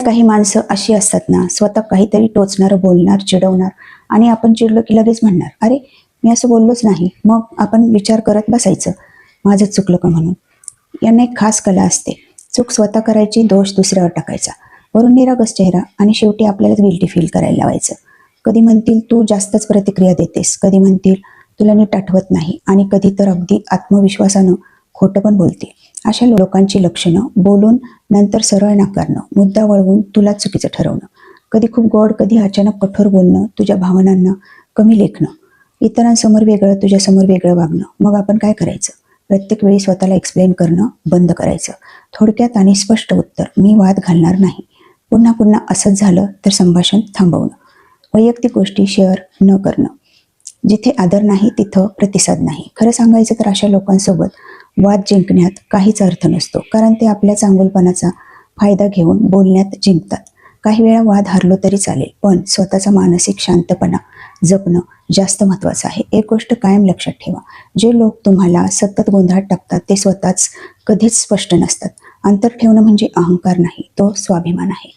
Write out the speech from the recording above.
काही माणसं अशी असतात ना, स्वतः काहीतरी टोचणारं बोलणार, चिडवणार आणि आपण चिडलो की लगेच म्हणणार, अरे मी असं बोललोच नाही. मग आपण विचार करत बसायचं, माझंच चुकलं का म्हणून. यांना एक खास कला असते, चूक स्वतः करायची, दोष दुसऱ्यावर टाकायचा, वरून निरागस चेहरा आणि शेवटी आपल्यालाच गिल्टी फील करायला लावायचं. कधी म्हणतील तू जास्तच प्रतिक्रिया देतेस, कधी म्हणतील तुला नीट आठवत नाही आणि कधी तर अगदी आत्मविश्वासानं खोटं पण बोलतील. अशा लोकांची लक्षणं बोलून नंतर सरळ नाकारणं, मुद्दा वळवून तुला चुकीचं ठरवणं, कधी खूप गोड कधी अचानक कठोर बोलणं, तुझ्या भावनांना कमी लेखणं, इतरांसमोर वेगळं तुझ्यासमोर वेगळं वागणं. मग आपण काय करायचं? प्रत्येक वेळी स्वतःला एक्सप्लेन करणं बंद करायचं. थोडक्यात आणि स्पष्ट उत्तर, मी वाद घालणार नाही. पुन्हा पुन्हा असंच झालं तर संभाषण थांबवणं. वैयक्तिक गोष्टी शेअर न करणं. जिथे आदर नाही तिथं प्रतिसाद नाही. खरं सांगायचं तर अशा लोकांसोबत वाद जिंकण्यात काहीच अर्थ नसतो, कारण ते आपल्या चांगुलपणाचा फायदा घेऊन बोलण्यात जिंकतात. काही वेळा वाद हारलो तरी चालेल, पण स्वतःचा मानसिक शांतपणा जपणं जास्त महत्त्वाचं आहे. एक गोष्ट कायम लक्षात ठेवा, जे लोक तुम्हाला सतत गोंधळात टाकतात ते स्वतःच कधीच स्पष्ट नसतात. अंतर ठेवणं म्हणजे अहंकार नाही, तो स्वाभिमान आहे.